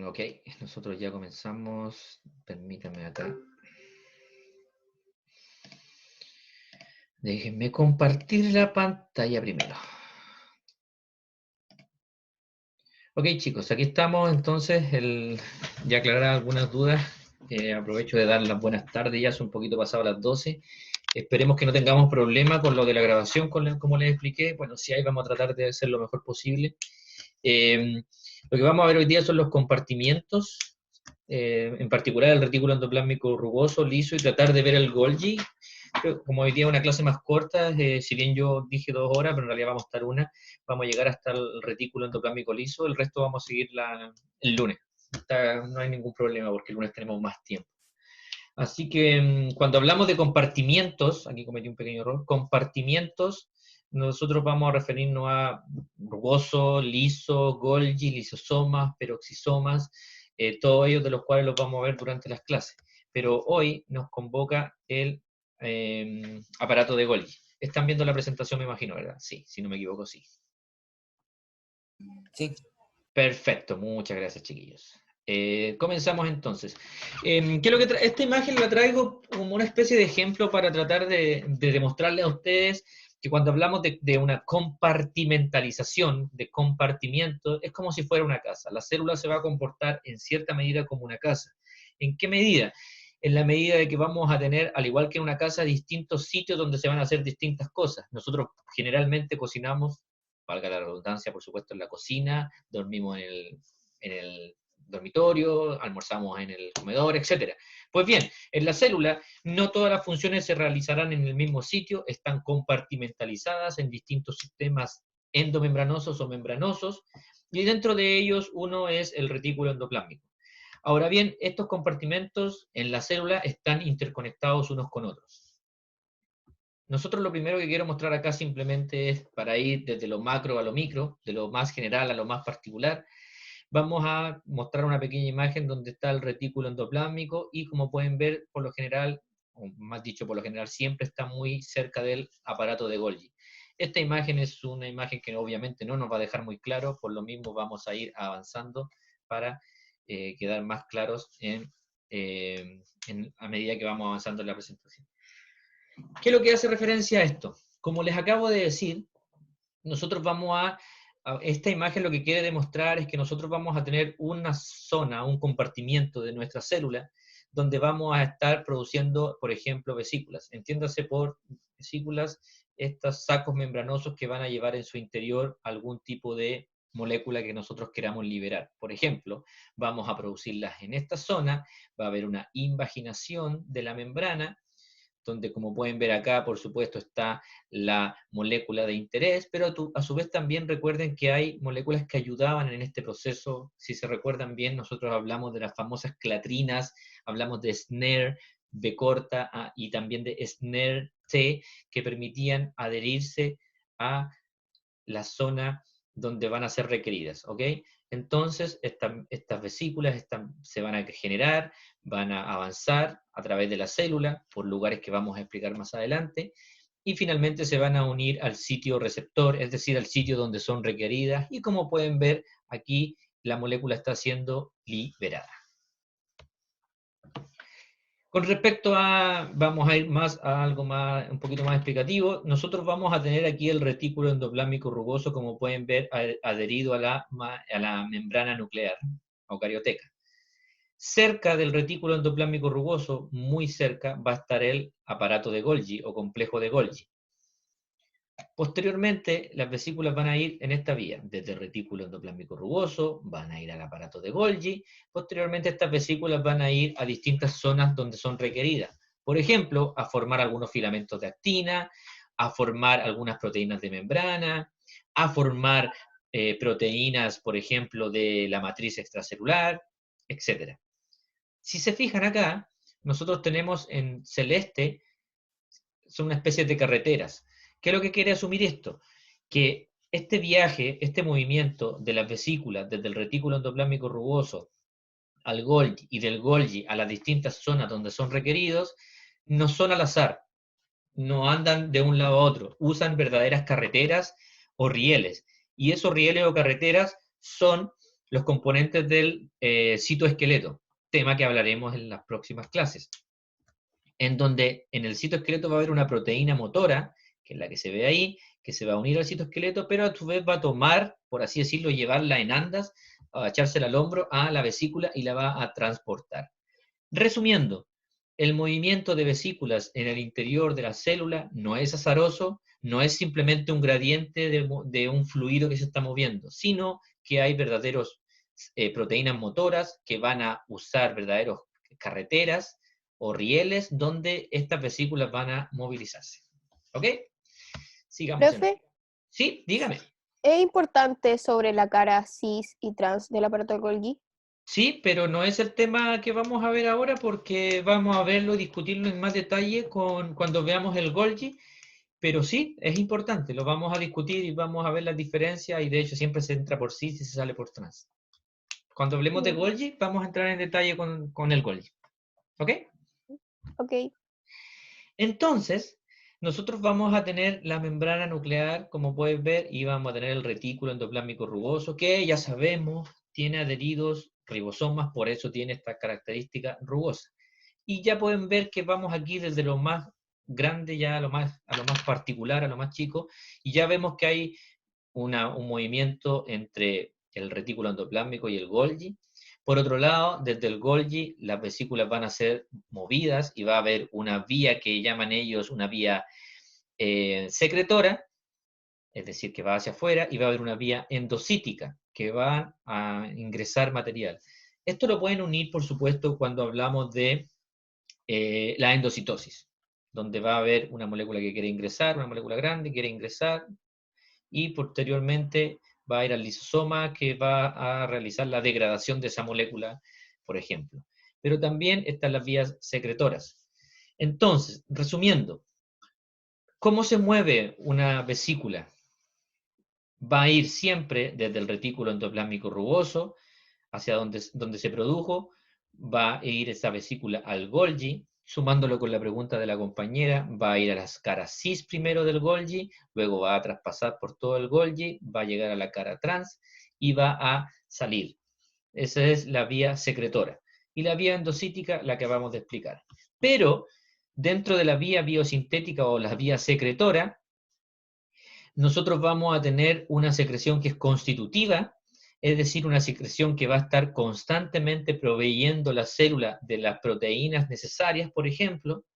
Ok, nosotros ya comenzamos. Permítanme acá. Déjenme compartir la pantalla primero. Ok, chicos, aquí estamos entonces. Ya aclarar algunas dudas. Aprovecho de dar las buenas tardes, ya son un poquito pasado las 12. Esperemos que no tengamos problema con lo de la grabación, como les expliqué. Bueno, si hay, vamos a tratar de hacer lo mejor posible. Lo que vamos a ver hoy día son los compartimientos, en particular el retículo endoplásmico rugoso, liso, y tratar de ver el Golgi. Como hoy día es una clase más corta, si bien yo dije 2 horas, pero en realidad vamos a estar una, vamos a llegar hasta el retículo endoplásmico liso, el resto vamos a seguir el lunes. No hay ningún problema porque el lunes tenemos más tiempo. Así que cuando hablamos de compartimientos, aquí cometí un pequeño error, compartimientos, nosotros vamos a referirnos a rugoso, liso, Golgi, lisosomas, peroxisomas, todos ellos de los cuales los vamos a ver durante las clases. Pero hoy nos convoca el aparato de Golgi. Están viendo la presentación, me imagino, ¿verdad? Sí, si no me equivoco, sí. Sí. Perfecto, muchas gracias, chiquillos. Comenzamos entonces. ¿Qué es lo que esta imagen la traigo como una especie de ejemplo para tratar de demostrarles a ustedes que cuando hablamos de una compartimentalización, de compartimiento, es como si fuera una casa. La célula se va a comportar en cierta medida como una casa. ¿En qué medida? En la medida de que vamos a tener, al igual que en una casa, distintos sitios donde se van a hacer distintas cosas. Nosotros generalmente cocinamos, valga la redundancia, por supuesto, en la cocina, dormimos en el dormitorio, almorzamos en el comedor, etc. Pues bien, en la célula no todas las funciones se realizarán en el mismo sitio, están compartimentalizadas en distintos sistemas endomembranosos o membranosos, y dentro de ellos uno es el retículo endoplásmico. Ahora bien, estos compartimentos en la célula están interconectados unos con otros. Nosotros lo primero que quiero mostrar acá simplemente es para ir desde lo macro a lo micro, de lo más general a lo más particular. Vamos a mostrar una pequeña imagen donde está el retículo endoplásmico y como pueden ver, por lo general, o más dicho, por lo general siempre está muy cerca del aparato de Golgi. Esta imagen es una imagen que obviamente no nos va a dejar muy claro, por lo mismo vamos a ir avanzando para quedar más claros a medida que vamos avanzando en la presentación. ¿Qué es lo que hace referencia a esto? Como les acabo de decir, nosotros esta imagen lo que quiere demostrar es que nosotros vamos a tener una zona, un compartimiento de nuestra célula, donde vamos a estar produciendo, por ejemplo, vesículas. Entiéndase por vesículas estos sacos membranosos que van a llevar en su interior algún tipo de molécula que nosotros queramos liberar. Por ejemplo, vamos a producirlas en esta zona, va a haber una invaginación de la membrana, donde como pueden ver acá, por supuesto, está la molécula de interés, pero a su vez también recuerden que hay moléculas que ayudaban en este proceso. Si se recuerdan bien, nosotros hablamos de las famosas clatrinas, hablamos de SNARE, B corta, y también de SNARE-T, que permitían adherirse a la zona donde van a ser requeridas, ¿ok? Entonces, estas vesículas se van a generar, van a avanzar a través de la célula, por lugares que vamos a explicar más adelante, y finalmente se van a unir al sitio receptor, es decir, al sitio donde son requeridas, y como pueden ver, aquí la molécula está siendo liberada. Con respecto vamos a ir más a algo más, un poquito más explicativo, nosotros vamos a tener aquí el retículo endoplásmico rugoso, como pueden ver, adherido a la membrana nuclear, eucarioteca. Cerca del retículo endoplásmico rugoso, muy cerca, va a estar el aparato de Golgi o complejo de Golgi. Posteriormente, las vesículas van a ir en esta vía, desde el retículo endoplásmico rugoso, van a ir al aparato de Golgi, posteriormente estas vesículas van a ir a distintas zonas donde son requeridas. Por ejemplo, a formar algunos filamentos de actina, a formar algunas proteínas de membrana, a formar proteínas, por ejemplo, de la matriz extracelular, etc. Si se fijan acá, nosotros tenemos en celeste, son una especie de carreteras. ¿Qué es lo que quiere asumir esto? Que este viaje, este movimiento de las vesículas desde el retículo endoplásmico rugoso al Golgi y del Golgi a las distintas zonas donde son requeridos, no son al azar, no andan de un lado a otro, usan verdaderas carreteras o rieles. Y esos rieles o carreteras son los componentes del citoesqueleto, tema que hablaremos en las próximas clases, en donde en el citoesqueleto va a haber una proteína motora, que es la que se ve ahí, que se va a unir al citoesqueleto, pero a su vez va a tomar, por así decirlo, llevarla en andas, a echársela al hombro a la vesícula y la va a transportar. Resumiendo, el movimiento de vesículas en el interior de la célula no es azaroso, no es simplemente un gradiente de un fluido que se está moviendo, sino que hay verdaderos proteínas motoras que van a usar verdaderos carreteras o rieles donde estas vesículas van a movilizarse. ¿Ok? Sigamos. Profe, Sí, dígame. ¿es importante sobre la cara cis y trans del aparato de Golgi? Sí, pero no es el tema que vamos a ver ahora porque vamos a verlo y discutirlo en más detalle cuando veamos el Golgi, pero sí, es importante, lo vamos a discutir y vamos a ver las diferencias y de hecho siempre se entra por cis y se sale por trans. Cuando hablemos de Golgi, vamos a entrar en detalle con el Golgi. ¿Ok? Ok. Entonces, nosotros vamos a tener la membrana nuclear, como puedes ver, y vamos a tener el retículo endoplásmico rugoso, que ya sabemos, tiene adheridos ribosomas, por eso tiene esta característica rugosa. Y ya pueden ver que vamos aquí desde lo más grande ya a lo más particular, a lo más chico, y ya vemos que hay un movimiento entre el retículo endoplásmico y el Golgi. Por otro lado, desde el Golgi las vesículas van a ser movidas y va a haber una vía que llaman ellos una vía secretora, es decir, que va hacia afuera, y va a haber una vía endocítica, que va a ingresar material. Esto lo pueden unir, por supuesto, cuando hablamos de la endocitosis, donde va a haber una molécula que quiere ingresar, una molécula grande quiere ingresar, y posteriormente va a ir al lisosoma que va a realizar la degradación de esa molécula, por ejemplo. Pero también están las vías secretoras. Entonces, resumiendo, ¿cómo se mueve una vesícula? Va a ir siempre desde el retículo endoplásmico rugoso hacia donde se produjo, va a ir esa vesícula al Golgi, sumándolo con la pregunta de la compañera, va a ir a las caras cis primero del Golgi, luego va a traspasar por todo el Golgi, va a llegar a la cara trans y va a salir. Esa es la vía secretora. Y la vía endocítica, la que acabamos de explicar. Pero dentro de la vía biosintética o la vía secretora, nosotros vamos a tener una secreción que es constitutiva, es decir, una secreción que va a estar constantemente proveyendo la célula de las proteínas necesarias, por ejemplo,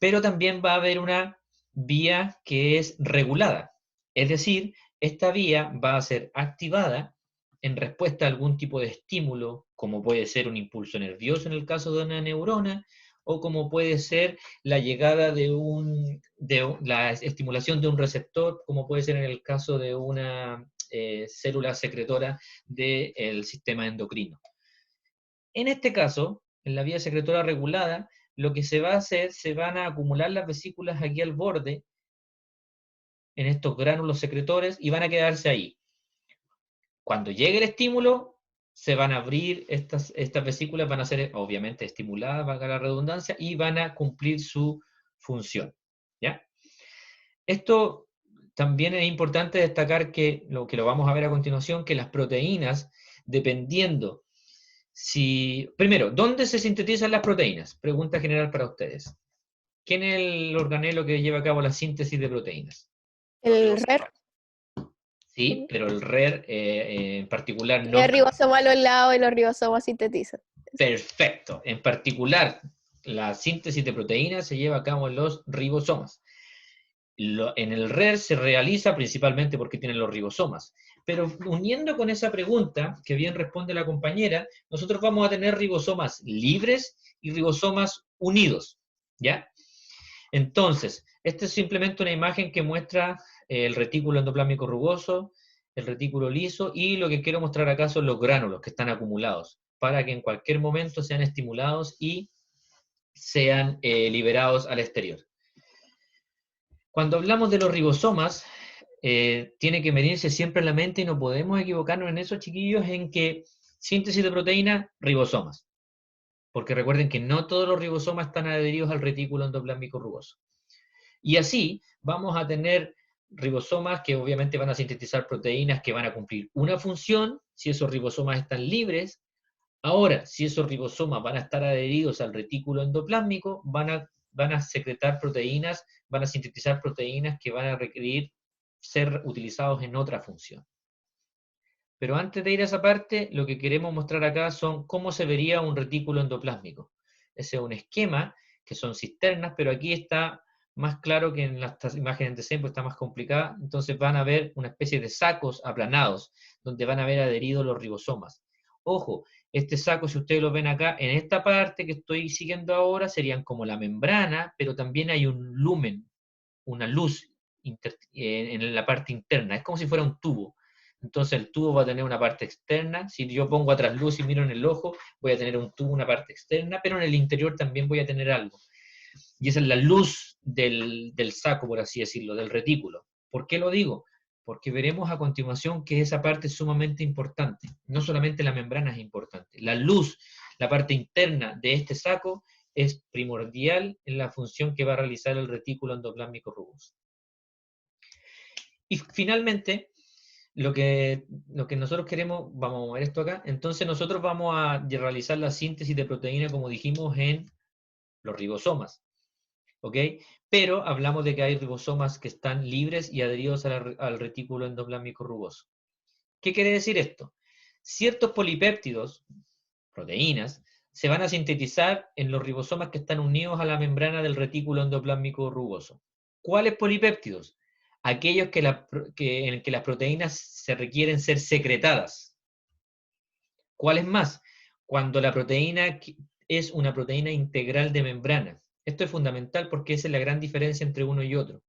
pero también va a haber una vía que es regulada, es decir, esta vía va a ser activada en respuesta a algún tipo de estímulo, como puede ser un impulso nervioso en el caso de una neurona, o como puede ser la llegada de la estimulación de un receptor, como puede ser en el caso de una célula secretora del sistema endocrino. En este caso, en la vía secretora regulada, lo que se va a hacer, se van a acumular las vesículas aquí al borde, en estos gránulos secretores, y van a quedarse ahí. Cuando llegue el estímulo, se van a abrir estas vesículas, van a ser obviamente estimuladas, valga la redundancia, y van a cumplir su función. ¿Ya? Esto también es importante destacar que lo vamos a ver a continuación, que las proteínas, dependiendo primero, ¿dónde se sintetizan las proteínas? Pregunta general para ustedes. ¿Quién es el organelo que lleva a cabo la síntesis de proteínas? El RER. Sí, pero el RER en particular no. El ribosoma a los lados y los ribosomas sintetizan. Perfecto. En particular, la síntesis de proteínas se lleva a cabo en los ribosomas. En el RER se realiza principalmente porque tienen los ribosomas. Pero uniendo con esa pregunta, que bien responde la compañera, nosotros vamos a tener ribosomas libres y ribosomas unidos, ¿ya? Entonces, esta es simplemente una imagen que muestra el retículo endoplásmico rugoso, el retículo liso, y lo que quiero mostrar acá son los gránulos que están acumulados, para que en cualquier momento sean estimulados y sean liberados al exterior. Cuando hablamos de los ribosomas, tiene que medirse siempre en la mente y no podemos equivocarnos en eso, chiquillos, en que síntesis de proteína, ribosomas. Porque recuerden que no todos los ribosomas están adheridos al retículo endoplásmico rugoso. Y así vamos a tener ribosomas que obviamente van a sintetizar proteínas que van a cumplir una función si esos ribosomas están libres. Ahora, si esos ribosomas van a estar adheridos al retículo endoplásmico, van a secretar proteínas, van a sintetizar proteínas que van a requerir ser utilizados en otra función. Pero antes de ir a esa parte, lo que queremos mostrar acá son cómo se vería un retículo endoplásmico. Ese es un esquema, que son cisternas, pero aquí está más claro que en las imágenes antecedentes, pues está más complicada. Entonces van a ver una especie de sacos aplanados, donde van a haber adheridos los ribosomas. Ojo, este saco, si ustedes lo ven acá, en esta parte que estoy siguiendo ahora, serían como la membrana, pero también hay un lumen, una luz en la parte interna. Es como si fuera un tubo. Entonces el tubo va a tener una parte externa. Si yo pongo atrás luz y miro en el ojo, voy a tener un tubo, una parte externa, pero en el interior también voy a tener algo. Y esa es la luz del saco, por así decirlo, del retículo. ¿Por qué lo digo? Porque veremos a continuación que esa parte es sumamente importante. No solamente la membrana es importante. La luz, la parte interna de este saco, es primordial en la función que va a realizar el retículo endoplásmico rugoso. Y finalmente, lo que nosotros queremos, vamos a mover esto acá, entonces nosotros vamos a realizar la síntesis de proteína, como dijimos, en los ribosomas, ¿ok? Pero hablamos de que hay ribosomas que están libres y adheridos al retículo endoplásmico rugoso. ¿Qué quiere decir esto? Ciertos polipéptidos, proteínas, se van a sintetizar en los ribosomas que están unidos a la membrana del retículo endoplásmico rugoso. ¿Cuáles polipéptidos? Aquellos en el que las proteínas se requieren ser secretadas. ¿Cuáles más? Cuando la proteína es una proteína integral de membrana. Esto es fundamental porque esa es la gran diferencia entre uno y otro.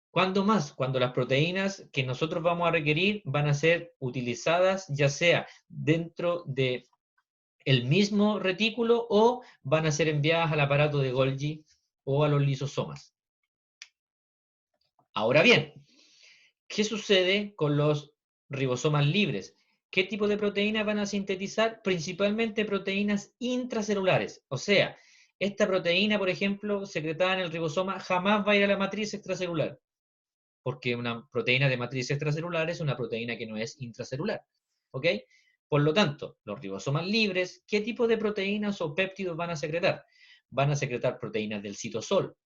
¿Cuándo más? Cuando las proteínas que nosotros vamos a requerir van a ser utilizadas ya sea dentro de el mismo retículo o van a ser enviadas al aparato de Golgi o a los lisosomas. Ahora bien, ¿qué sucede con los ribosomas libres? ¿Qué tipo de proteínas van a sintetizar? Principalmente proteínas intracelulares. O sea, esta proteína, por ejemplo, secretada en el ribosoma, jamás va a ir a la matriz extracelular, porque una proteína de matriz extracelular es una proteína que no es intracelular. ¿Ok? Por lo tanto, los ribosomas libres, ¿qué tipo de proteínas o péptidos van a secretar? Van a secretar proteínas del citosol.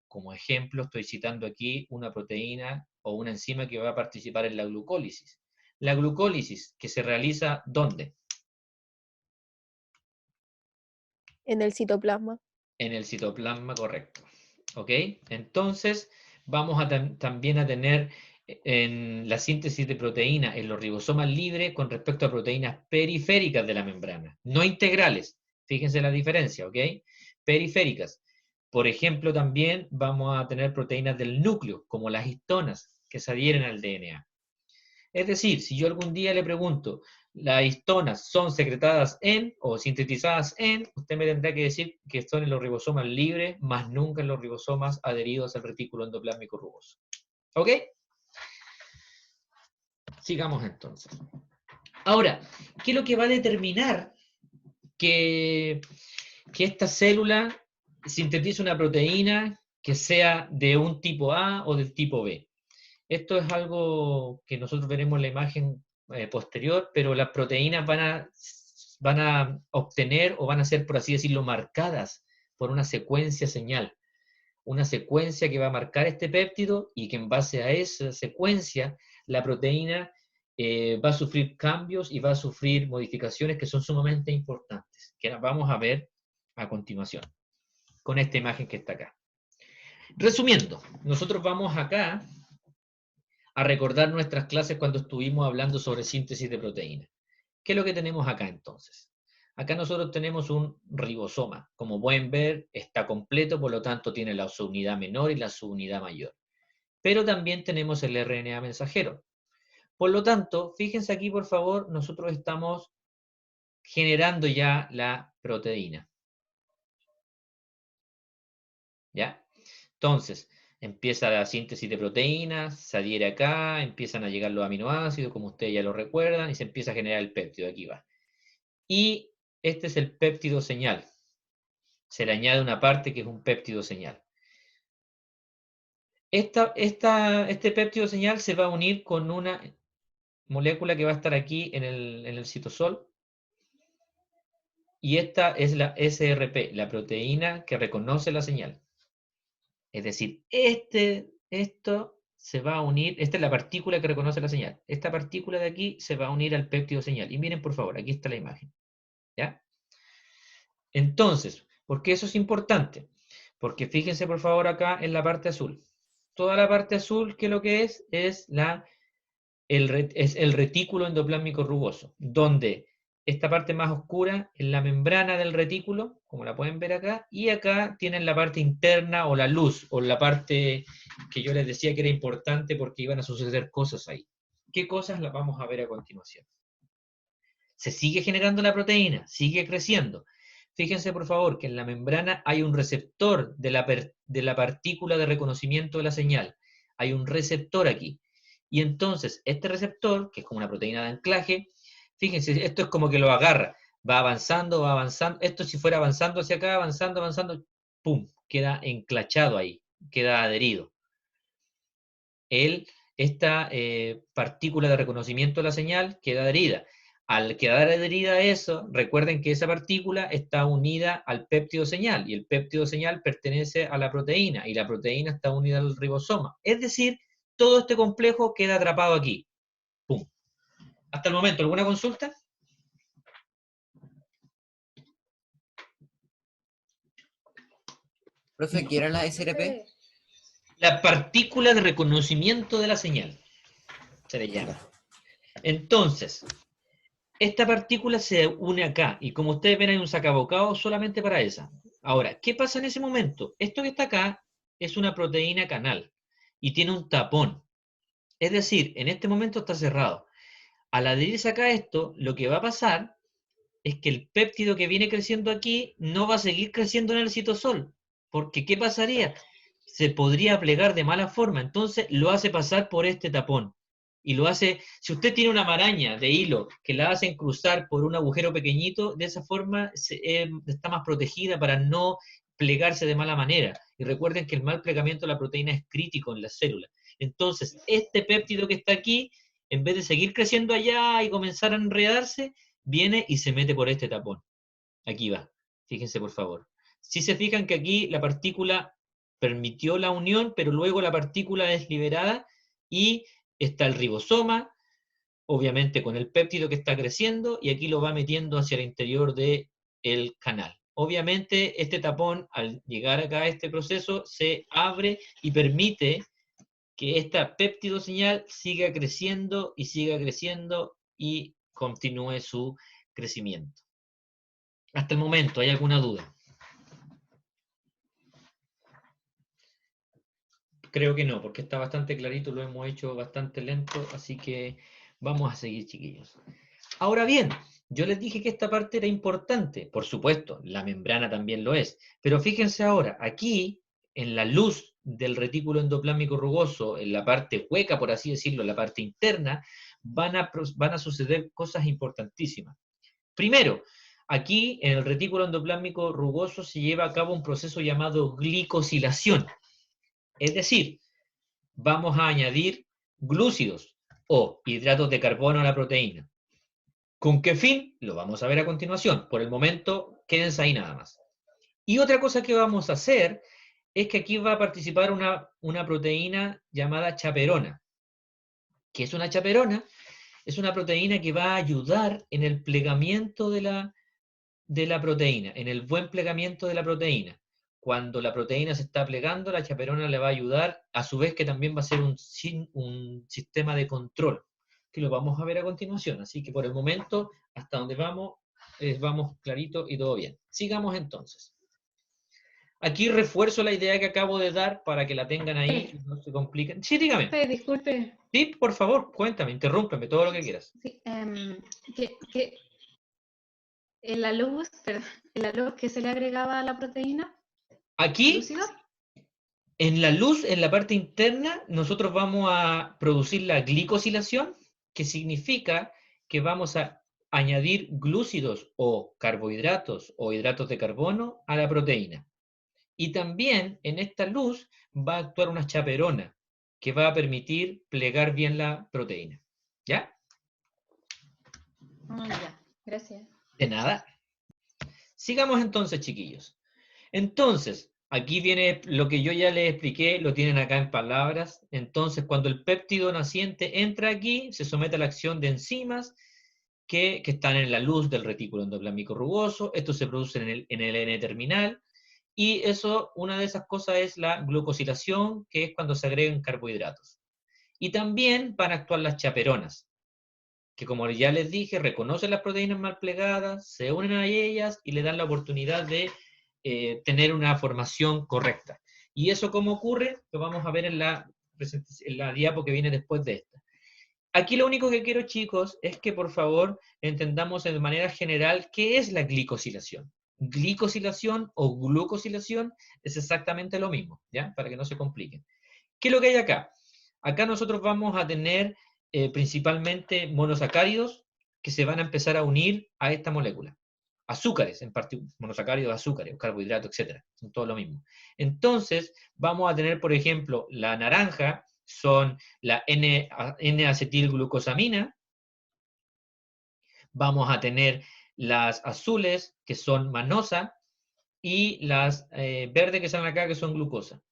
Como ejemplo, estoy citando aquí una proteína o una enzima que va a participar en la glucólisis. La glucólisis, que se realiza ¿dónde? En el citoplasma. En el citoplasma, correcto. ¿Ok? Entonces, vamos a también a tener en la síntesis de proteína en los ribosomas libres con respecto a proteínas periféricas de la membrana, no integrales. Fíjense la diferencia, ¿ok? Periféricas. Por ejemplo, también vamos a tener proteínas del núcleo, como las histonas, que se adhieren al DNA. Es decir, si yo algún día le pregunto, ¿las histonas son secretadas en o sintetizadas en? Usted me tendrá que decir que son en los ribosomas libres, más nunca en los ribosomas adheridos al retículo endoplásmico rugoso. ¿Ok? Sigamos entonces. Ahora, ¿qué es lo que va a determinar que esta célula sintetice una proteína que sea de un tipo A o del tipo B? Esto es algo que nosotros veremos en la imagen posterior, pero las proteínas van a obtener o van a ser, por así decirlo, marcadas por una secuencia señal. Una secuencia que va a marcar este péptido y que en base a esa secuencia la proteína va a sufrir cambios y va a sufrir modificaciones que son sumamente importantes, que las vamos a ver a continuación, con esta imagen que está acá. Resumiendo, nosotros vamos acá a recordar nuestras clases cuando estuvimos hablando sobre síntesis de proteínas. ¿Qué es lo que tenemos acá entonces? Acá nosotros tenemos un ribosoma. Como pueden ver, está completo, por lo tanto tiene la subunidad menor y la subunidad mayor. Pero también tenemos el RNA mensajero. Por lo tanto, fíjense aquí, por favor, nosotros estamos generando ya la proteína. ¿Ya? Entonces, empieza la síntesis de proteínas, se adhiere acá, empiezan a llegar los aminoácidos, como ustedes ya lo recuerdan, y se empieza a generar el péptido. Aquí va. Y este es el péptido señal. Se le añade una parte que es un péptido señal. Este péptido señal se va a unir con una molécula que va a estar aquí en el citosol. Y esta es la SRP, la proteína que reconoce la señal. Es decir, esto se va a unir, esta es la partícula que reconoce la señal. Esta partícula de aquí se va a unir al péptido señal. Y miren, por favor, aquí está la imagen. ¿Ya? Entonces, ¿por qué eso es importante? Porque fíjense, por favor, acá en la parte azul. Toda la parte azul, ¿qué es lo que es? Es el retículo endoplásmico rugoso, donde esta parte más oscura es la membrana del retículo, como la pueden ver acá, y acá tienen la parte interna o la luz, o la parte que yo les decía que era importante porque iban a suceder cosas ahí. ¿Qué cosas las vamos a ver a continuación? Se sigue generando la proteína, sigue creciendo. Fíjense, por favor, que en la membrana hay un receptor de la partícula de reconocimiento de la señal. Hay un receptor aquí. Y entonces, este receptor, que es como una proteína de anclaje, fíjense, esto es como que lo agarra. Va avanzando, va avanzando. Esto si fuera avanzando hacia acá, avanzando, avanzando, ¡pum! Queda enclachado ahí, queda adherido. Esta partícula de reconocimiento de la señal queda adherida. Al quedar adherida a eso, recuerden que esa partícula está unida al péptido señal, y el péptido señal pertenece a la proteína, y la proteína está unida al ribosoma. Es decir, todo este complejo queda atrapado aquí. ¡Pum! Hasta el momento, ¿alguna consulta? Profe, ¿qué era la SRP? La partícula de reconocimiento de la señal, se le llama. Entonces, esta partícula se une acá, y como ustedes ven hay un sacabocado solamente para esa. Ahora, ¿qué pasa en ese momento? Esto que está acá es una proteína canal, y tiene un tapón. Es decir, en este momento está cerrado. Al adherirse acá a esto, lo que va a pasar es que el péptido que viene creciendo aquí no va a seguir creciendo en el citosol. Porque, ¿qué pasaría? Se podría plegar de mala forma, entonces lo hace pasar por este tapón. Y lo hace, si usted tiene una maraña de hilo que la hacen cruzar por un agujero pequeñito, de esa forma está más protegida para no plegarse de mala manera. Y recuerden que el mal plegamiento de la proteína es crítico en las células. Entonces, este péptido que está aquí, en vez de seguir creciendo allá y comenzar a enredarse, viene y se mete por este tapón. Aquí va. Fíjense, por favor. Si se fijan que aquí la partícula permitió la unión, pero luego la partícula es liberada y está el ribosoma, obviamente con el péptido que está creciendo, y aquí lo va metiendo hacia el interior del canal. Obviamente este tapón, al llegar acá a este proceso, se abre y permite que esta péptido señal siga creciendo y continúe su crecimiento. Hasta el momento, ¿hay alguna duda? Creo que no, porque está bastante clarito, lo hemos hecho bastante lento, así que vamos a seguir, chiquillos. Ahora bien, yo les dije que esta parte era importante, por supuesto, la membrana también lo es, pero fíjense ahora, aquí, en la luz del retículo endoplásmico rugoso, en la parte hueca, por así decirlo, en la parte interna, van a suceder cosas importantísimas. Primero, aquí en el retículo endoplásmico rugoso se lleva a cabo un proceso llamado glicosilación. Es decir, vamos a añadir glúcidos o hidratos de carbono a la proteína. ¿Con qué fin? Lo vamos a ver a continuación. Por el momento, quédense ahí nada más. Y otra cosa que vamos a hacer es que aquí va a participar una proteína llamada chaperona. ¿Qué es una chaperona? Es una proteína que va a ayudar en el plegamiento de la proteína, en el buen plegamiento de la proteína. Cuando la proteína se está plegando, la chaperona le va a ayudar, a su vez que también va a ser un sistema de control, que lo vamos a ver a continuación. Así que por el momento, hasta donde vamos, vamos clarito y todo bien. Sigamos entonces. Aquí refuerzo la idea que acabo de dar para que la tengan ahí y no se compliquen. Sí, dígame. Disculpe. Sí, por favor, cuéntame, interrúmpeme, todo lo que quieras. Sí, en la luz, perdón, en la luz que se le agregaba a la proteína. Aquí, ¿Lúcido? en la luz, en la parte interna, nosotros vamos a producir la glicosilación, que significa que vamos a añadir glúcidos o carbohidratos o hidratos de carbono a la proteína. Y también en esta luz va a actuar una chaperona que va a permitir plegar bien la proteína. ¿Ya? Ya, gracias. De nada. Sigamos entonces, chiquillos. Entonces, aquí viene lo que yo ya les expliqué, lo tienen acá en palabras. Entonces, cuando el péptido naciente entra aquí, se somete a la acción de enzimas que están en la luz del retículo endoplasmático rugoso. Estos se producen en el N-terminal. Y eso, una de esas cosas es la glucosilación, que es cuando se agregan carbohidratos. Y también van a actuar las chaperonas, que como ya les dije, reconocen las proteínas mal plegadas, se unen a ellas y le dan la oportunidad de tener una formación correcta. ¿Y eso cómo ocurre? Lo vamos a ver en la diapo que viene después de esta. Aquí lo único que quiero, chicos, es que por favor entendamos de manera general qué es la glicosilación. Glicosilación o glucosilación es exactamente lo mismo, ¿ya? Para que no se compliquen. ¿Qué es lo que hay acá? Acá nosotros vamos a tener principalmente monosacáridos que se van a empezar a unir a esta molécula. Azúcares, en particular, monosacáridos, azúcares, carbohidratos, etc. Son todo lo mismo. Entonces, vamos a tener, por ejemplo, la naranja, son la N-acetilglucosamina. Vamos a tener las azules, que son manosa, y las verdes que están acá, que son glucosa.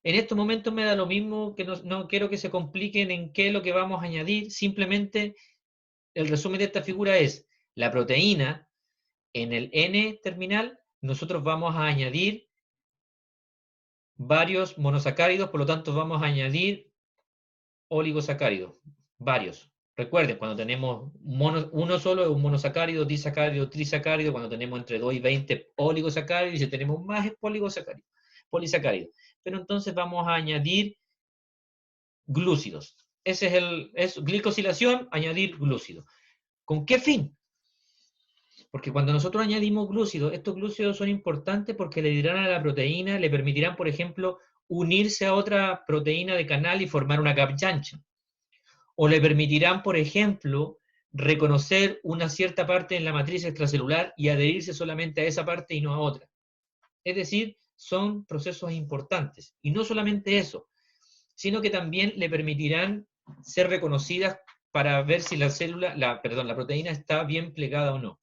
En estos momentos me da lo mismo, que no quiero que se compliquen en qué es lo que vamos a añadir, simplemente el resumen de esta figura es la proteína en el N-terminal, nosotros vamos a añadir varios monosacáridos, por lo tanto vamos a añadir oligosacáridos, varios. Recuerden, cuando tenemos uno solo es un monosacárido, disacárido, trisacárido, cuando tenemos entre 2 y 20 oligosacáridos, y si tenemos más es polisacárido. Pero entonces vamos a añadir glúcidos. Ese es glicosilación, añadir glúcidos. ¿Con qué fin? Porque cuando nosotros añadimos glúcidos, estos glúcidos son importantes porque le dirán a la proteína, le permitirán, por ejemplo, unirse a otra proteína de canal y formar una capa ancha. O le permitirán, por ejemplo, reconocer una cierta parte en la matriz extracelular y adherirse solamente a esa parte y no a otra. Es decir, son procesos importantes. Y no solamente eso, sino que también le permitirán ser reconocidas para ver si la proteína está bien plegada o no.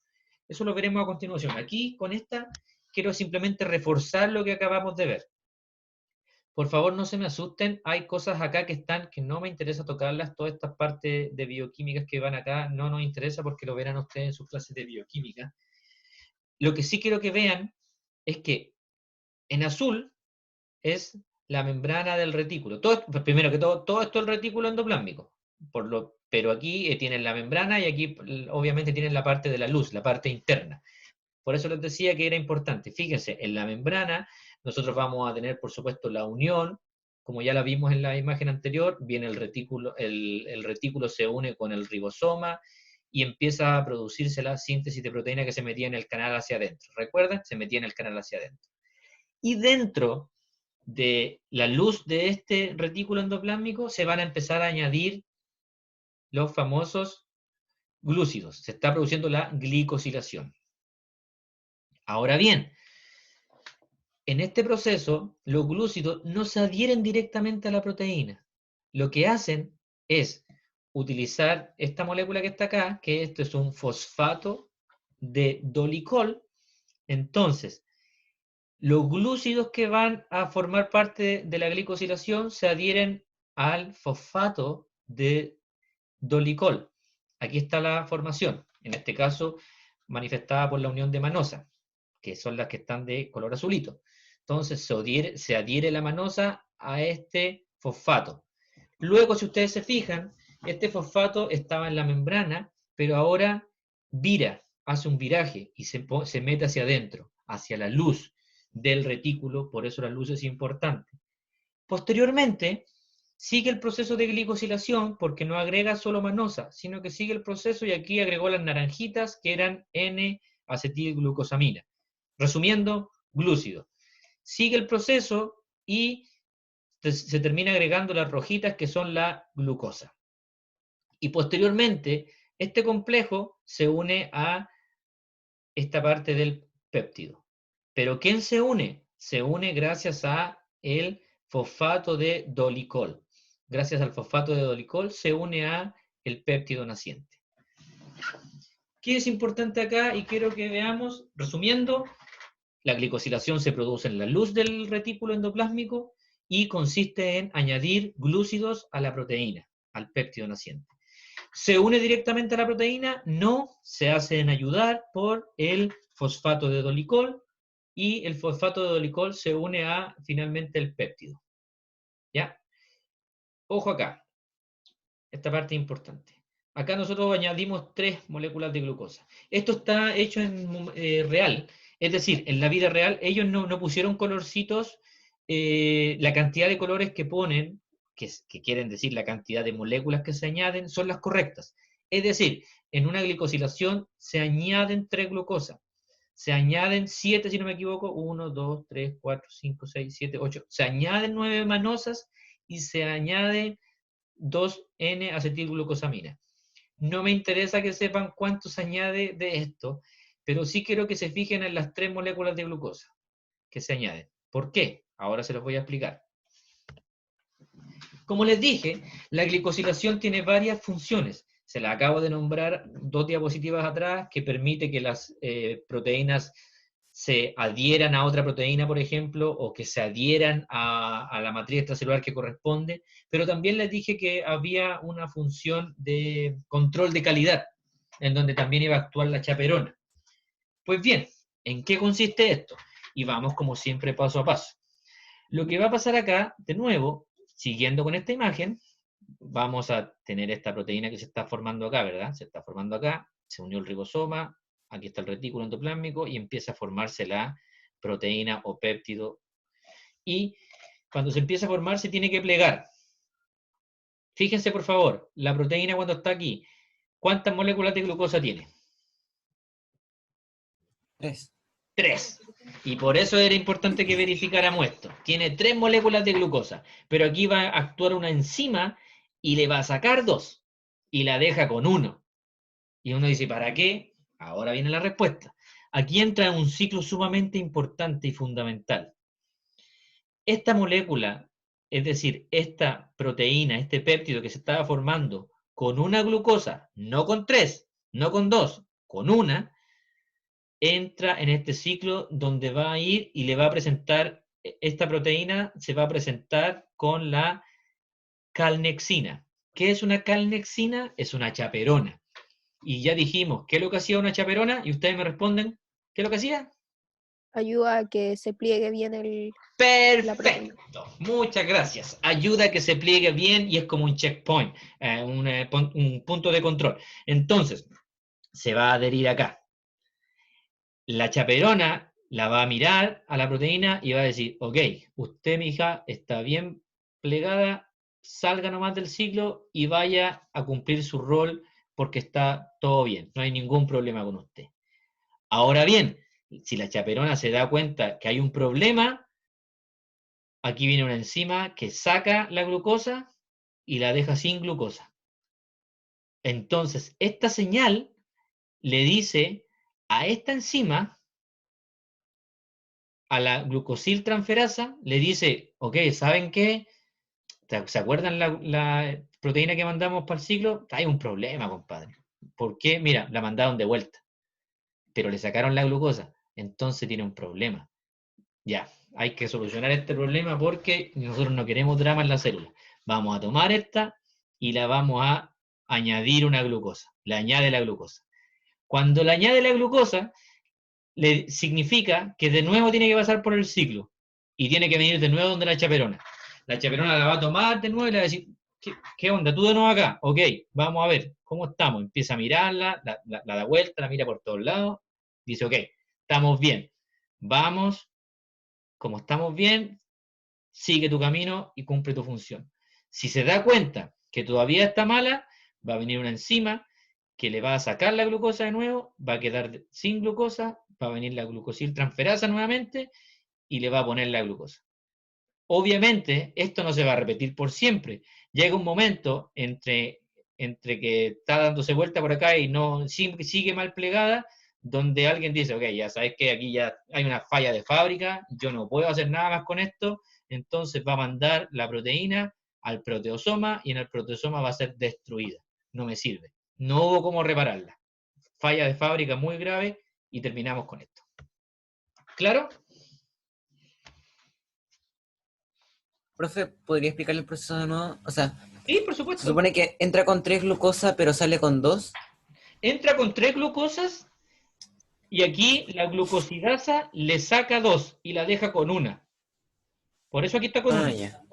Eso lo veremos a continuación. Aquí, con esta, quiero simplemente reforzar lo que acabamos de ver. Por favor, no se me asusten, hay cosas acá que no me interesa tocarlas, todas estas partes de bioquímicas que van acá no nos interesa porque lo verán ustedes en sus clases de bioquímica. Lo que sí quiero que vean es que en azul es la membrana del retículo. Primero que todo esto es el retículo endoplásmico, pero aquí tienen la membrana y aquí obviamente tienen la parte de la luz, la parte interna. Por eso les decía que era importante. Fíjense, en la membrana nosotros vamos a tener, por supuesto, la unión, como ya la vimos en la imagen anterior, viene el retículo se une con el ribosoma y empieza a producirse la síntesis de proteína que se metía en el canal hacia adentro. ¿Recuerdan? Se metía en el canal hacia adentro. Y dentro de la luz de este retículo endoplásmico se van a empezar a añadir los famosos glúcidos. Se está produciendo la glicosilación. Ahora bien, en este proceso, los glúcidos no se adhieren directamente a la proteína. Lo que hacen es utilizar esta molécula que está acá, que esto es un fosfato de dolicol. Entonces, los glúcidos que van a formar parte de la glicosilación se adhieren al fosfato de dolicol. Aquí está la formación, en este caso manifestada por la unión de manosa, que son las que están de color azulito. Entonces se adhiere la manosa a este fosfato. Luego, si ustedes se fijan, este fosfato estaba en la membrana, pero ahora vira, hace un viraje y se mete hacia adentro, hacia la luz del retículo, por eso la luz es importante. Posteriormente, sigue el proceso de glicosilación porque no agrega solo manosa, sino que sigue el proceso y aquí agregó las naranjitas que eran N-acetilglucosamina. Resumiendo, glúcido. Sigue el proceso y se termina agregando las rojitas que son la glucosa. Y posteriormente, este complejo se une a esta parte del péptido. ¿Pero quién se une? Se une gracias a el fosfato de dolicol. Gracias al fosfato de dolicol se une a el péptido naciente. ¿Qué es importante acá? Y quiero que veamos, resumiendo, la glicosilación se produce en la luz del retículo endoplásmico y consiste en añadir glúcidos a la proteína, al péptido naciente. ¿Se une directamente a la proteína? No, se hace en ayudar por el fosfato de dolicol, y el fosfato de dolicol se une a, finalmente, el péptido. ¿Ya? Ojo acá, esta parte es importante. Acá nosotros añadimos 3 moléculas de glucosa. Esto está hecho en real, es decir, en la vida real ellos no pusieron colorcitos, la cantidad de colores que ponen, que quieren decir la cantidad de moléculas que se añaden, son las correctas. Es decir, en una glicosilación se añaden 3 glucosas. Se añaden 7, si no me equivoco, 1, 2, 3, 4, 5, 6, 7, 8. Se añaden 9 manosas y se añade 2N-acetilglucosamina. No me interesa que sepan cuánto se añade de esto, pero sí quiero que se fijen en las 3 moléculas de glucosa que se añaden. ¿Por qué? Ahora se los voy a explicar. Como les dije, la glicosilación tiene varias funciones. Se las acabo de nombrar 2 diapositivas atrás, que permite que las proteínas se adhieran a otra proteína, por ejemplo, o que se adhieran a la matriz extracelular que corresponde, pero también les dije que había una función de control de calidad, en donde también iba a actuar la chaperona. Pues bien, ¿en qué consiste esto? Y vamos, como siempre, paso a paso. Lo que va a pasar acá, de nuevo, siguiendo con esta imagen, vamos a tener esta proteína que se está formando acá, ¿verdad? Se está formando acá, se unió el ribosoma, aquí está el retículo endoplásmico y empieza a formarse la proteína o péptido. Y cuando se empieza a formar se tiene que plegar. Fíjense, por favor, la proteína cuando está aquí, ¿cuántas moléculas de glucosa tiene? 3. 3. Y por eso era importante que verificáramos esto. Tiene 3 moléculas de glucosa, pero aquí va a actuar una enzima y le va a sacar 2 y la deja con 1. Y uno dice, ¿para qué? Ahora viene la respuesta. Aquí entra un ciclo sumamente importante y fundamental. Esta molécula, es decir, esta proteína, este péptido que se estaba formando con una glucosa, no con 3, no con 2, con una, entra en este ciclo donde va a ir y le va a presentar, esta proteína se va a presentar con la calnexina. ¿Qué es una calnexina? Es una chaperona. Y ya dijimos, ¿qué es lo que hacía una chaperona? Y ustedes me responden, ¿qué es lo que hacía? Ayuda a que se pliegue bien la proteína. Perfecto, muchas gracias. Ayuda a que se pliegue bien y es como un checkpoint, un punto de control. Entonces, se va a adherir acá. La chaperona la va a mirar a la proteína y va a decir, ok, usted, mi hija, está bien plegada, salga nomás del ciclo y vaya a cumplir su rol porque está todo bien, no hay ningún problema con usted. Ahora bien, si la chaperona se da cuenta que hay un problema, aquí viene una enzima que saca la glucosa y la deja sin glucosa. Entonces, esta señal le dice a esta enzima, a la glucosiltransferasa, le dice, ok, ¿saben qué? ¿Se acuerdan la proteína que mandamos para el ciclo? Hay un problema, compadre. ¿Por qué? Mira, la mandaron de vuelta, pero le sacaron la glucosa, entonces tiene un problema. Ya, hay que solucionar este problema porque nosotros no queremos drama en la célula. Vamos a tomar esta y la vamos a añadir una glucosa. Le añade la glucosa. Cuando le añade la glucosa, le significa que de nuevo tiene que pasar por el ciclo y tiene que venir de nuevo donde la chaperona. La chaperona la va a tomar de nuevo y le va a decir, ¿qué onda? ¿Tú de nuevo acá? Ok, vamos a ver, ¿cómo estamos? Empieza a mirarla, la da vuelta, la mira por todos lados, dice, ok, estamos bien, vamos, como estamos bien, sigue tu camino y cumple tu función. Si se da cuenta que todavía está mala, va a venir una enzima que le va a sacar la glucosa de nuevo, va a quedar sin glucosa, va a venir la glucosiltransferasa nuevamente y le va a poner la glucosa. Obviamente, esto no se va a repetir por siempre. Llega un momento entre que está dándose vuelta por acá y no sigue mal plegada, donde alguien dice, ok, ya sabes que aquí ya hay una falla de fábrica, yo no puedo hacer nada más con esto, entonces va a mandar la proteína al proteosoma y en el proteosoma va a ser destruida. No me sirve. No hubo cómo repararla. falla de fábrica muy grave y terminamos con esto. ¿Claro? Profe, ¿podría explicarle el proceso de nuevo? O sea, Sí, por se supuesto. supone que entra con 3 glucosa, pero sale con 2. Entra con 3 glucosas y aquí la glucosidasa le saca 2 y la deja con 1. Por eso aquí está con 1. Ya.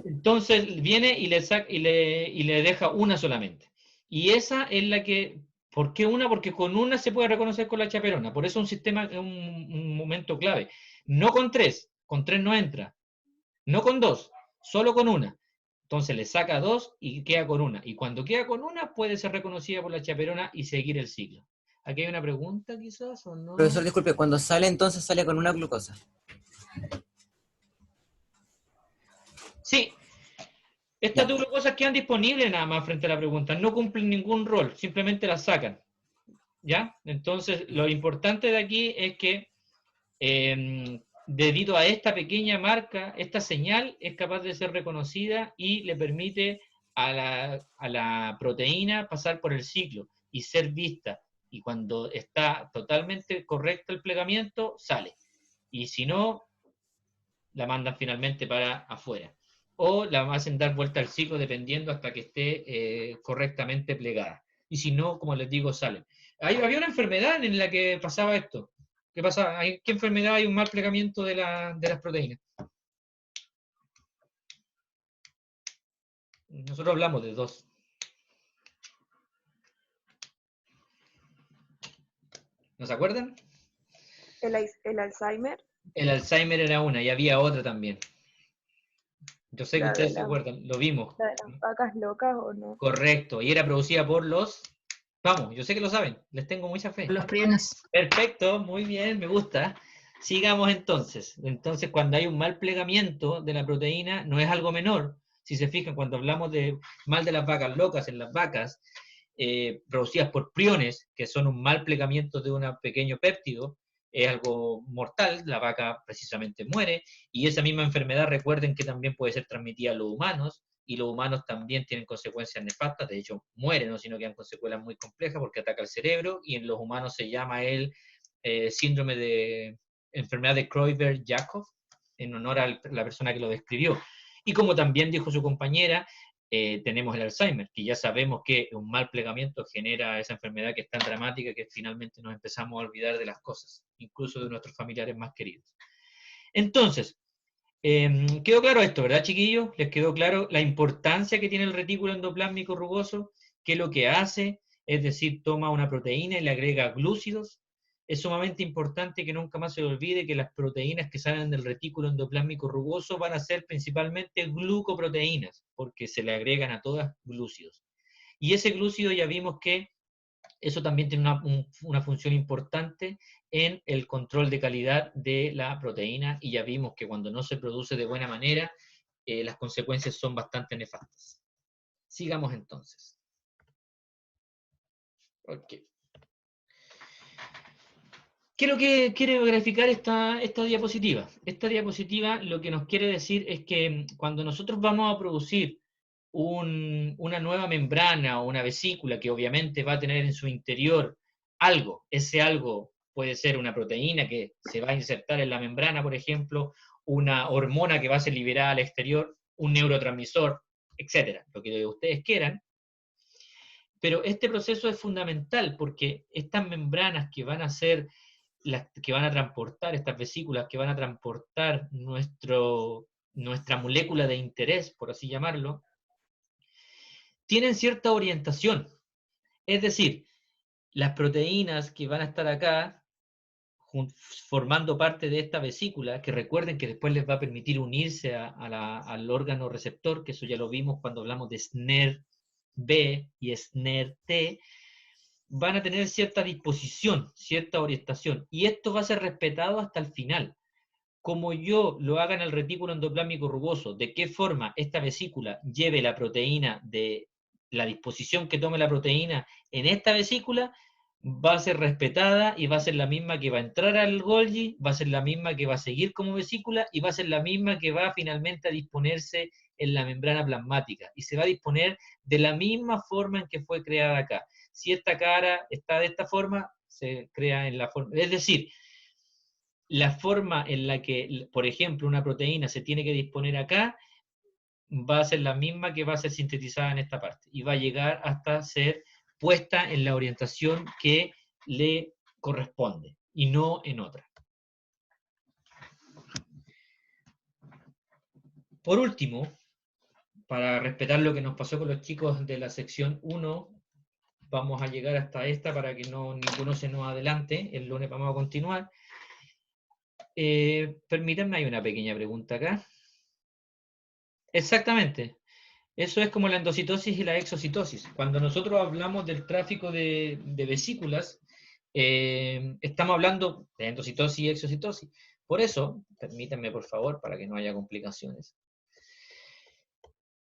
Entonces viene y le deja una solamente. Y esa es la que... ¿Por qué una? Porque con una se puede reconocer con la chaperona. Por eso es un sistema, un momento clave. No con 3 no entra. No con 2, solo con una. Entonces le saca 2 y queda con una. Y cuando queda con una puede ser reconocida por la chaperona y seguir el ciclo. ¿Aquí hay una pregunta quizás o no? Profesor, disculpe, cuando sale entonces sale con una glucosa. Sí. Estas dos glucosas quedan disponibles nada más frente a la pregunta. No cumplen ningún rol, simplemente las sacan. ¿Ya? Entonces, lo importante de aquí es que debido a esta pequeña marca, esta señal es capaz de ser reconocida y le permite a la proteína pasar por el ciclo y ser vista. Y cuando está totalmente correcto el plegamiento, sale. Y si no, la mandan finalmente para afuera. O la hacen dar vuelta al ciclo dependiendo hasta que esté correctamente plegada. Y si no, como les digo, salen. Había una enfermedad en la que pasaba esto. ¿Qué pasa? ¿Qué enfermedad hay un mal plegamiento de las proteínas? Nosotros hablamos de 2. ¿No se acuerdan? El Alzheimer, El Alzheimer era una y había otra también. Yo sé que la de ustedes se acuerdan, lo vimos. las vacas locas o no. Correcto, y era producida por los... Vamos, yo sé que lo saben, les tengo mucha fe. Los priones. Perfecto, muy bien, me gusta. Sigamos entonces. Entonces, cuando hay un mal plegamiento de la proteína, no es algo menor. Si se fijan, cuando hablamos de mal de las vacas locas en las vacas, producidas por priones, que son un mal plegamiento de un pequeño péptido, es algo mortal, la vaca precisamente muere, y esa misma enfermedad, recuerden que también puede ser transmitida a los humanos, y los humanos también tienen consecuencias nefastas, de hecho mueren, ¿no? Sino que han consecuencias muy complejas porque ataca el cerebro, y en los humanos se llama el síndrome de enfermedad de Creutzfeldt-Jakob, en honor a la persona que lo describió. Y como también dijo su compañera, tenemos el Alzheimer, que ya sabemos que un mal plegamiento genera esa enfermedad que es tan dramática que finalmente nos empezamos a olvidar de las cosas, incluso de nuestros familiares más queridos. Entonces, quedó claro esto, ¿verdad, chiquillos? ¿Les quedó claro la importancia que tiene el retículo endoplásmico rugoso? ¿Qué lo que hace? Es decir, toma una proteína y le agrega glúcidos. Es sumamente importante que nunca más se olvide que las proteínas que salen del retículo endoplásmico rugoso van a ser principalmente glucoproteínas, porque se le agregan a todas glúcidos. Y ese glúcido ya vimos que eso también tiene una función importante en el control de calidad de la proteína, y ya vimos que cuando no se produce de buena manera, las consecuencias son bastante nefastas. Sigamos entonces. Ok. ¿Qué es lo que quiere graficar esta diapositiva? Esta diapositiva lo que nos quiere decir es que cuando nosotros vamos a producir una nueva membrana o una vesícula que obviamente va a tener en su interior algo, ese algo puede ser una proteína que se va a insertar en la membrana, por ejemplo, una hormona que va a ser liberada al exterior, un neurotransmisor, etcétera, lo que ustedes quieran. Pero este proceso es fundamental porque estas membranas que van a ser las que van a transportar, estas vesículas que van a transportar nuestra molécula de interés, por así llamarlo, tienen cierta orientación. Es decir, las proteínas que van a estar acá formando parte de esta vesícula, que recuerden que después les va a permitir unirse al órgano receptor, que eso ya lo vimos cuando hablamos de SNER-B y SNER-T, van a tener cierta disposición, cierta orientación, y esto va a ser respetado hasta el final. Como yo lo haga en el retículo endoplásmico rugoso, de qué forma esta vesícula lleve la proteína, de la disposición que tome la proteína en esta vesícula, va a ser respetada y va a ser la misma que va a entrar al Golgi, va a ser la misma que va a seguir como vesícula y va a ser la misma que va finalmente a disponerse en la membrana plasmática y se va a disponer de la misma forma en que fue creada acá. Si esta cara está de esta forma, se crea en la forma... Es decir, la forma en la que, por ejemplo, una proteína se tiene que disponer acá va a ser la misma que va a ser sintetizada en esta parte y va a llegar hasta ser puesta en la orientación que le corresponde y no en otra. Por último, para respetar lo que nos pasó con los chicos de la sección 1, vamos a llegar hasta esta para que ninguno se nos adelante. El lunes vamos a continuar. Permítanme, hay una pequeña pregunta acá. Exactamente. Eso es como la endocitosis y la exocitosis. Cuando nosotros hablamos del tráfico de vesículas, estamos hablando de endocitosis y exocitosis. Por eso, permítanme por favor, para que no haya complicaciones.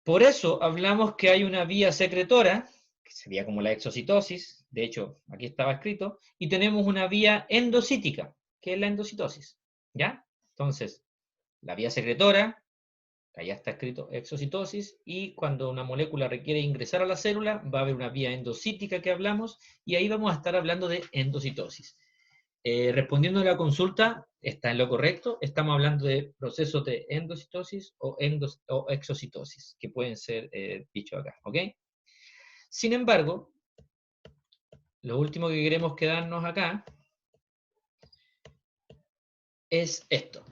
Por eso hablamos que hay una vía secretora, que sería como la exocitosis, de hecho, aquí estaba escrito, y tenemos una vía endocítica, que es la endocitosis. ¿Ya? Entonces, la vía secretora, allá está escrito exocitosis, y cuando una molécula requiere ingresar a la célula, va a haber una vía endocítica que hablamos, y ahí vamos a estar hablando de endocitosis. Respondiendo a la consulta, está en lo correcto, estamos hablando de procesos de endocitosis o exocitosis, que pueden ser dichos acá, ¿ok? Sin embargo, lo último que queremos quedarnos acá es esto.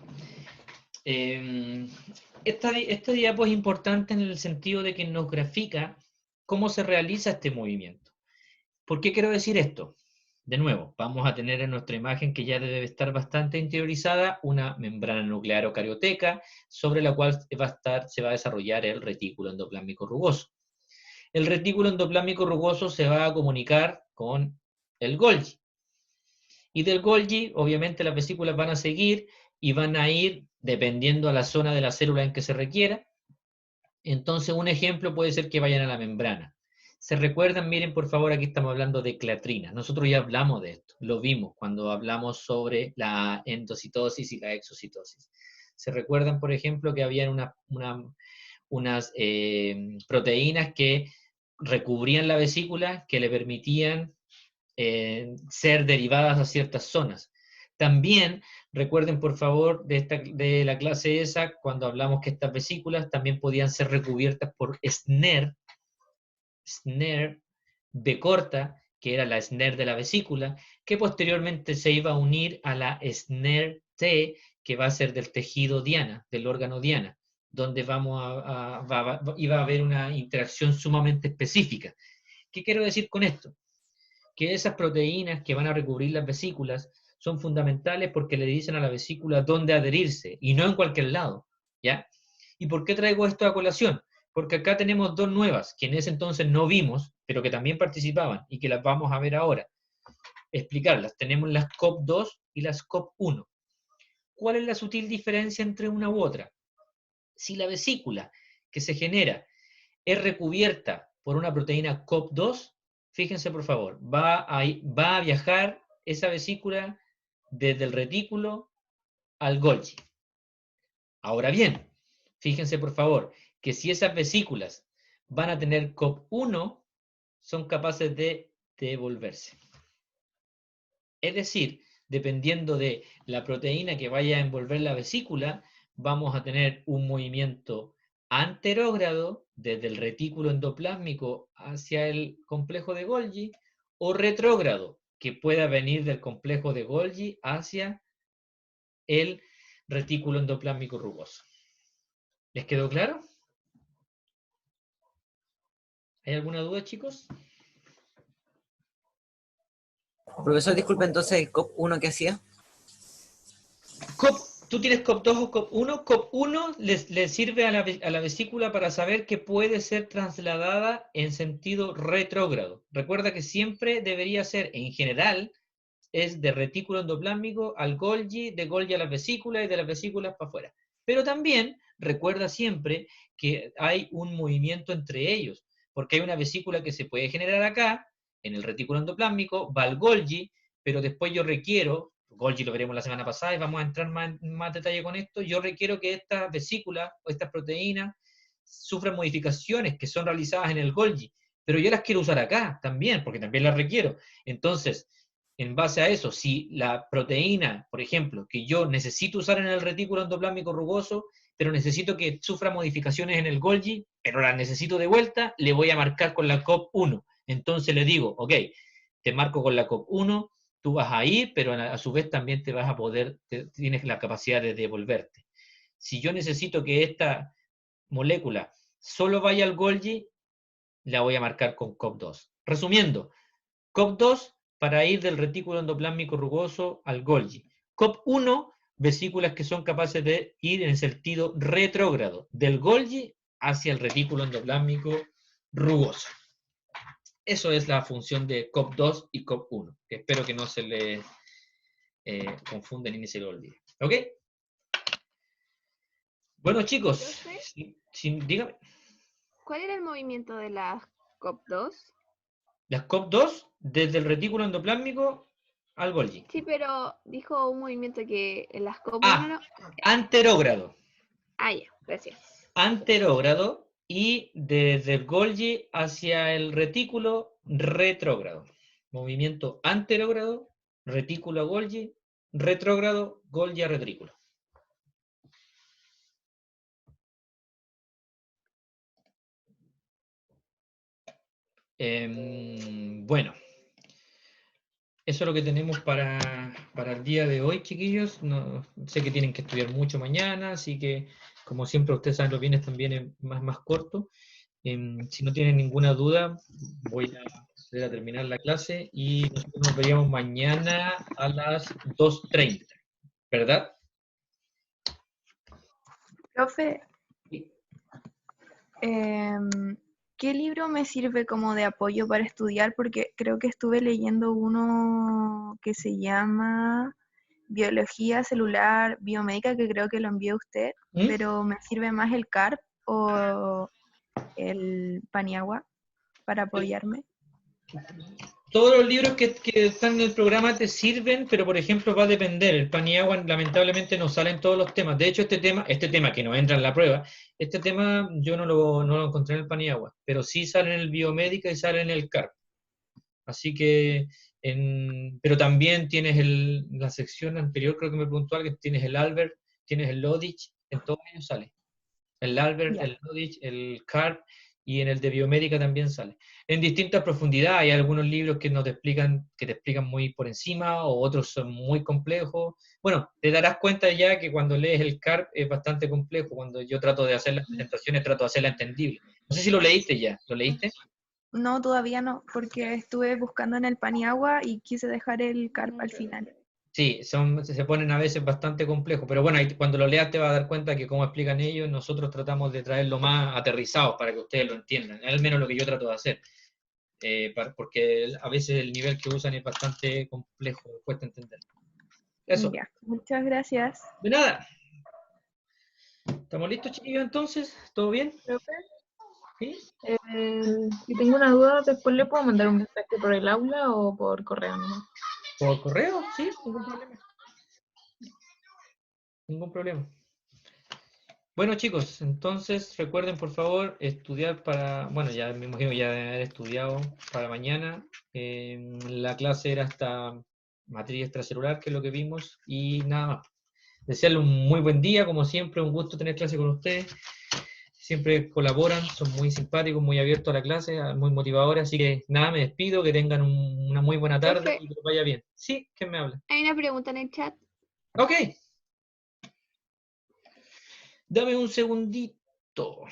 Esta diapo es importante en el sentido de que nos grafica cómo se realiza este movimiento. ¿Por qué quiero decir esto? De nuevo, vamos a tener en nuestra imagen, que ya debe estar bastante interiorizada, una membrana nuclear o carioteca, sobre la cual se va a desarrollar el retículo endoplásmico rugoso. El retículo endoplásmico rugoso se va a comunicar con el Golgi. Y del Golgi, obviamente, las vesículas van a seguir y van a ir dependiendo a la zona de la célula en que se requiera. Entonces, un ejemplo puede ser que vayan a la membrana. ¿Se recuerdan? Miren, por favor, aquí estamos hablando de clatrina. Nosotros ya hablamos de esto, lo vimos cuando hablamos sobre la endocitosis y la exocitosis. ¿Se recuerdan, por ejemplo, que había unas proteínas que recubrían la vesícula, que le permitían ser derivadas a ciertas zonas? También recuerden, por favor, de la clase esa, cuando hablamos que estas vesículas también podían ser recubiertas por SNER B corta, que era la SNER de la vesícula, que posteriormente se iba a unir a la SNER T, que va a ser del tejido diana, del órgano diana, donde iba a haber una interacción sumamente específica. ¿Qué quiero decir con esto? Que esas proteínas que van a recubrir las vesículas son fundamentales porque le dicen a la vesícula dónde adherirse, y no en cualquier lado, ¿ya? ¿Y por qué traigo esto a colación? Porque acá tenemos dos nuevas, que en ese entonces no vimos, pero que también participaban, y que las vamos a ver ahora. Explicarlas. Tenemos las COP2 y las COP1. ¿Cuál es la sutil diferencia entre una u otra? Si la vesícula que se genera es recubierta por una proteína COP2, fíjense por favor, va a viajar esa vesícula desde el retículo al Golgi. Ahora bien, fíjense por favor, que si esas vesículas van a tener COP1, son capaces de devolverse. Es decir, dependiendo de la proteína que vaya a envolver la vesícula, vamos a tener un movimiento anterógrado desde el retículo endoplásmico hacia el complejo de Golgi, o retrógrado, que pueda venir del complejo de Golgi hacia el retículo endoplásmico rugoso. ¿Les quedó claro? ¿Hay alguna duda, chicos? Profesor, disculpe, entonces, ¿el COP1 qué hacía? ¿Tú tienes COP2 o COP1? COP1 le sirve a la vesícula para saber que puede ser trasladada en sentido retrógrado. Recuerda que siempre debería ser, en general, es de retículo endoplásmico al Golgi, de Golgi a las vesículas y de las vesículas para afuera. Pero también recuerda siempre que hay un movimiento entre ellos, porque hay una vesícula que se puede generar acá, en el retículo endoplásmico, va al Golgi, pero después yo requiero, Golgi lo veremos la semana pasada y vamos a entrar más detalle con esto, yo requiero que estas vesículas o estas proteínas sufren modificaciones que son realizadas en el Golgi, pero yo las quiero usar acá también, porque también las requiero. Entonces, en base a eso, si la proteína, por ejemplo, que yo necesito usar en el retículo endoplásmico rugoso, pero necesito que sufra modificaciones en el Golgi, pero las necesito de vuelta, le voy a marcar con la COP1. Entonces le digo, ok, te marco con la COP1, tú vas a ir, pero a su vez también te vas a poder, tienes la capacidad de devolverte. Si yo necesito que esta molécula solo vaya al Golgi, la voy a marcar con COP2. Resumiendo, COP2 para ir del retículo endoplásmico rugoso al Golgi. COP1, vesículas que son capaces de ir en el sentido retrógrado, del Golgi hacia el retículo endoplásmico rugoso. Eso es la función de COP2 y COP1, que espero que no se le confunden ni se le olvide. ¿Ok? Bueno, chicos, dígame. ¿Cuál era el movimiento de las COP2? Las COP2, desde el retículo endoplásmico al Golgi. Sí, pero dijo un movimiento que en las COP1 Ah, anterógrado. Ah, ya, gracias. Anterógrado y desde el Golgi hacia el retículo retrógrado. Movimiento anterógrado, retículo a Golgi, retrógrado, Golgi a retrículo. Bueno, eso es lo que tenemos para el día de hoy, chiquillos. No, sé que tienen que estudiar mucho mañana, así que, como siempre, ustedes saben, los viernes también es más corto. Si no tienen ninguna duda, voy a proceder a terminar la clase y nosotros nos veríamos mañana a las 2:30, ¿verdad? Profe, ¿qué libro me sirve como de apoyo para estudiar? Porque creo que estuve leyendo uno que se llama Biología Celular Biomédica, que creo que lo envió usted, pero me sirve más el CARP o el Paniagua para apoyarme. Todos los libros que están en el programa te sirven, pero por ejemplo va a depender. El Paniagua lamentablemente no sale en todos los temas. De hecho, este tema que no entra en la prueba, este tema yo no lo encontré en el Paniagua, pero sí sale en el Biomédica y sale en el CARP. Así que, pero también tienes la sección anterior, creo que me preguntó alguien, tienes el Albert, tienes el Lodich, en todos ellos sale. El Albert, el Lodich, el CARP, y en el de biomédica también sale. En distintas profundidades, hay algunos libros que te explican muy por encima, o otros son muy complejos. Bueno, te darás cuenta ya que cuando lees el CARP es bastante complejo. Cuando yo trato de hacer las presentaciones, trato de hacerla entendible. No sé si lo leíste ya. ¿Lo leíste? No, todavía no, porque estuve buscando en el Paniagua y quise dejar el CARP al final. Sí, se ponen a veces bastante complejos, pero bueno, cuando lo leas te vas a dar cuenta que como explican ellos, nosotros tratamos de traerlo más aterrizado para que ustedes lo entiendan, al menos lo que yo trato de hacer, porque a veces el nivel que usan es bastante complejo, cuesta entender. Eso. Ya, muchas gracias. De nada. ¿Estamos listos, chiquillos, entonces? ¿Todo bien? ¿Sí? Si tengo una duda, después le puedo mandar un mensaje por el aula o por correo, ¿no? ¿Por correo? Sí, ningún problema. Ningún problema. Bueno, chicos, entonces recuerden, por favor, estudiar bueno, ya me imagino ya deben haber estudiado para mañana. La clase era hasta matriz extracelular, que es lo que vimos, y nada más. Desearle un muy buen día, como siempre, un gusto tener clase con ustedes. Siempre colaboran, son muy simpáticos, muy abiertos a la clase, muy motivadores, así que nada, me despido, que tengan una muy buena tarde. Profe, y que les vaya bien. Sí, ¿quién me habla? Hay una pregunta en el chat. Ok. Dame un segundito.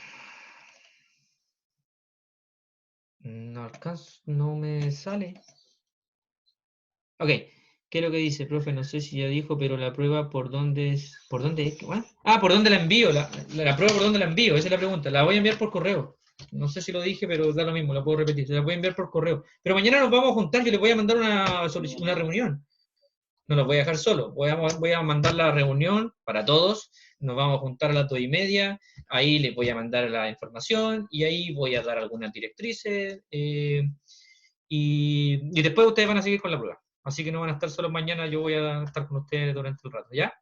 No alcanzo, no me sale. Ok, ¿qué es lo que dice, profe? No sé si ya dijo, pero la prueba ¿por dónde es? ¿Por dónde es? Ah, ¿por dónde la envío? La prueba ¿por dónde la envío? Esa es la pregunta. La voy a enviar por correo. No sé si lo dije, pero da lo mismo, la puedo repetir. Se la voy a enviar por correo. Pero mañana nos vamos a juntar, yo les voy a mandar una reunión. No los voy a dejar solo. Voy a mandar la reunión para todos. Nos vamos a juntar a las 2:30. Ahí les voy a mandar la información y ahí voy a dar algunas directrices. Y después ustedes van a seguir con la prueba. Así que no van a estar solos mañana, yo voy a estar con ustedes durante el rato, ¿ya?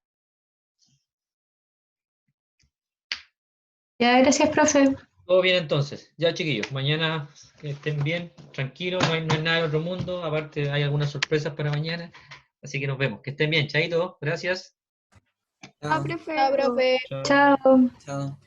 Ya, gracias, profe. Todo bien entonces. Ya, chiquillos, mañana que estén bien, tranquilos, no hay nada del otro mundo. Aparte, hay algunas sorpresas para mañana. Así que nos vemos. Que estén bien, chaito. Gracias. Chao. Chao, profe. Chao. Chao. Chao.